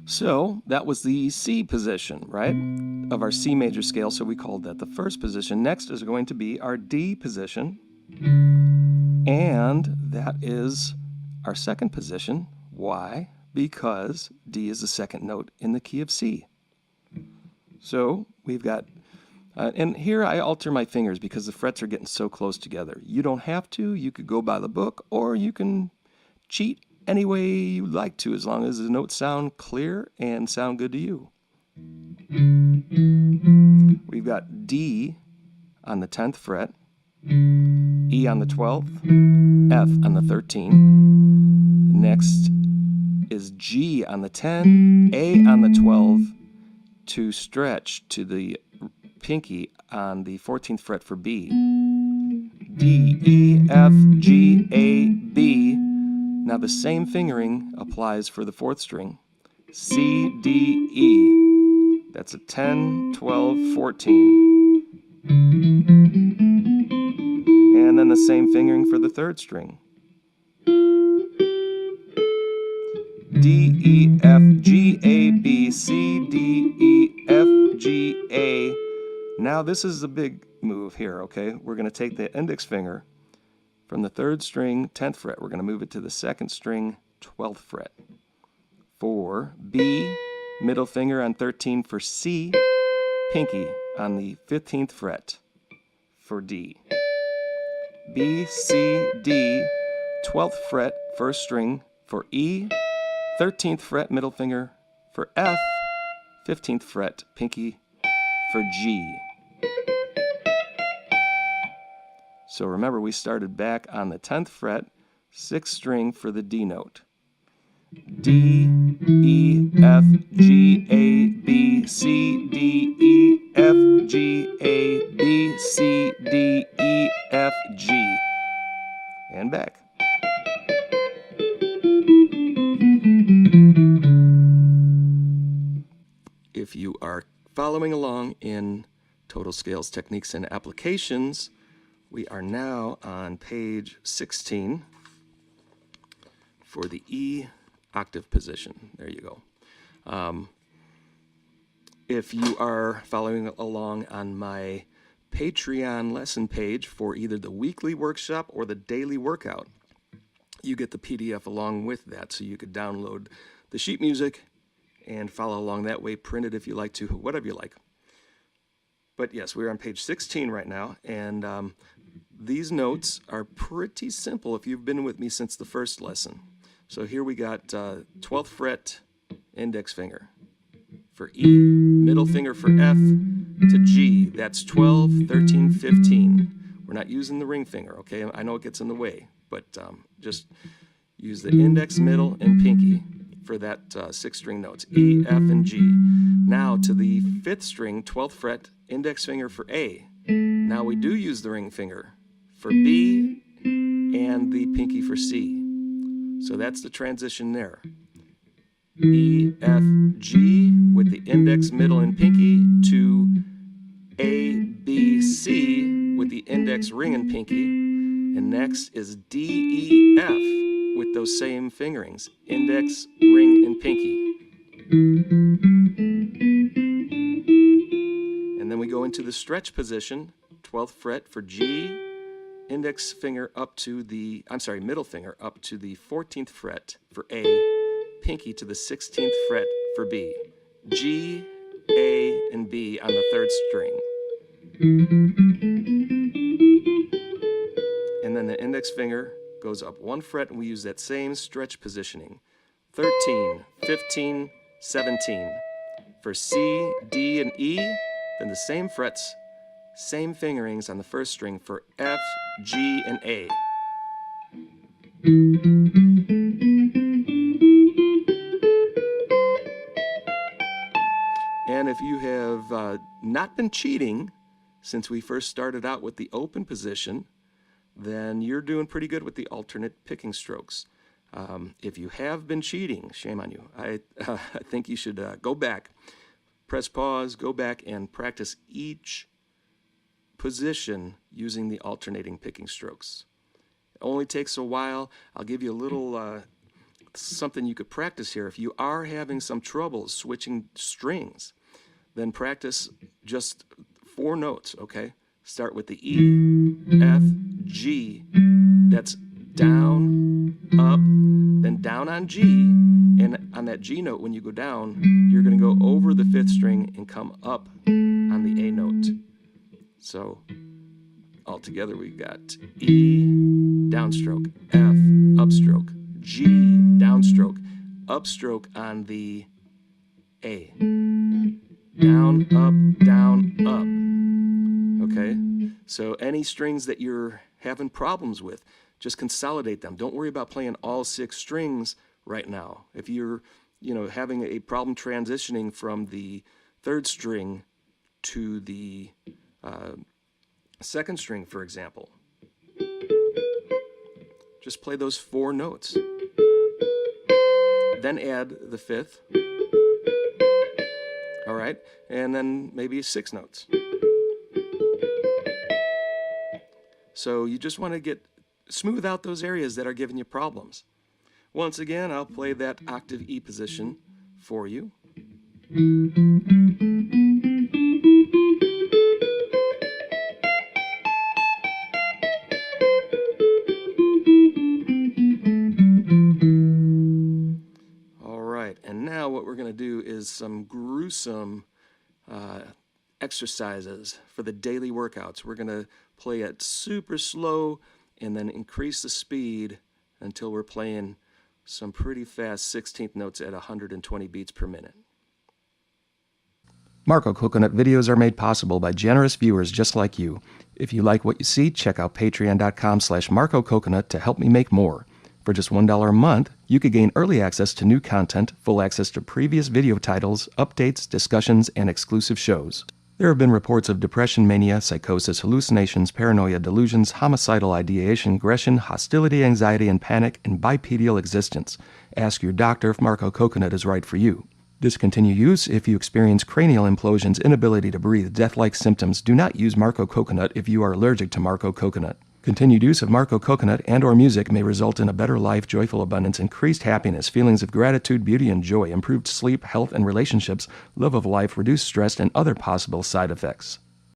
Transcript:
So that was the C position, right, of our C major scale, so we called that the first position. Next is going to be our D position, and that is our second position. Why? Because D is the second note in the key of C. So we've got, and here I alter my fingers because the frets are getting so close together. You don't have to. You could go by the book, or you can cheat any way you like to, as long as the notes sound clear and sound good to you. We've got D on the 10th fret, E on the 12th, F on the 13th. Next is G on the 10, A on the 12, to stretch to the pinky on the 14th fret for B. D, E, F, G, A, B. Now the same fingering applies for the fourth string. C, D, E. That's a 10, 12, 14. And then the same fingering for the third string. D, E, F, G, A, B, C, D, E, F, G, A. Now this is a big move here, okay? We're going to take the index finger from the third string, 10th fret. We're going to move it to the second string, 12th fret. For B, middle finger on 13 for C, pinky on the 15th fret for D. B, C, D, 12th fret, first string for E, 13th fret, middle finger for F, 15th fret, pinky for G. So remember, we started back on the 10th fret, 6th string for the D note. D, E, F, G, A, B, C, D, E, F, G, A, B, C, D, E, F, G. And back. If you are following along in Total Scales Techniques and Applications, we are now on page 16 for the E octave position. There you go. If you are following along on my Patreon lesson page for either the weekly workshop or the daily workout, you get the PDF along with that, so you could download the sheet music and follow along that way, print it if you like to, whatever you like. But yes, we're on page 16 right now, and these notes are pretty simple if you've been with me since the first lesson. So here we got 12th fret index finger for E, middle finger for F to G. That's 12, 13, 15. We're not using the ring finger, okay? I know it gets in the way, but just use the index, middle, and pinky for that 6 string notes, E, F, and G. Now to the 5th string, 12th fret, index finger for A. Now we do use the ring finger for B and the pinky for C. So that's the transition there. E, F, G with the index, middle, and pinky to A, B, C with the index, ring, and pinky. And next is D, E, F with those same fingerings, index, ring, and pinky. And then we go into the stretch position, 12th fret for G, index finger up to the, middle finger up to the 14th fret for A, pinky to the 16th fret for B. G, A, and B on the 3rd string. And then the index finger goes up 1 fret, and we use that same stretch positioning. 13, 15, 17. For C, D, and E, then the same frets, same fingerings on the 1st string for F, G, and A. And if you have not been cheating since we first started out with the open position, then you're doing pretty good with the alternate picking strokes. If you have been cheating, shame on you. I think you should go back, press pause, go back and practice each position using the alternating picking strokes. It only takes a while. I'll give you a little something you could practice here. If you are having some trouble switching strings, then practice just 4 notes, okay? Start with the E, F, G. That's down, up, then down on G. And on that G note, when you go down, you're going to go over the 5th string and come up on the A note. So all together we got E, downstroke, F, upstroke, G, downstroke, upstroke on the A. Down, up. Okay? So any strings that you're having problems with, just consolidate them. Don't worry about playing all 6 strings right now. If you're, having a problem transitioning from the 3rd string to the 2nd string, for example, just play those 4 notes. Then add the 5th. All right, and then maybe 6 notes. So you just want to smooth out those areas that are giving you problems. Once again, I'll play that octave E position for you. All right, and now what we're going to do is some gruesome exercises for the daily workouts. We're going to play it super slow and then increase the speed until we're playing some pretty fast 16th notes at 120 beats per minute. Marko Coconut videos are made possible by generous viewers just like you. If you like what you see, check out patreon.com/Marko Coconut to help me make more. For just $1 a month, you could gain early access to new content, full access to previous video titles, updates, discussions, and exclusive shows. There have been reports of depression, mania, psychosis, hallucinations, paranoia, delusions, homicidal ideation, aggression, hostility, anxiety, and panic, and bipedal existence. Ask your doctor if Marko Coconut is right for you. Discontinue use if you experience cranial implosions, inability to breathe, death-like symptoms. Do not use Marko Coconut if you are allergic to Marko Coconut. Continued use of Marko Coconut and/or music may result in a better life, joyful abundance, increased happiness, feelings of gratitude, beauty, and joy, improved sleep, health and relationships, love of life, reduced stress, and other possible side effects.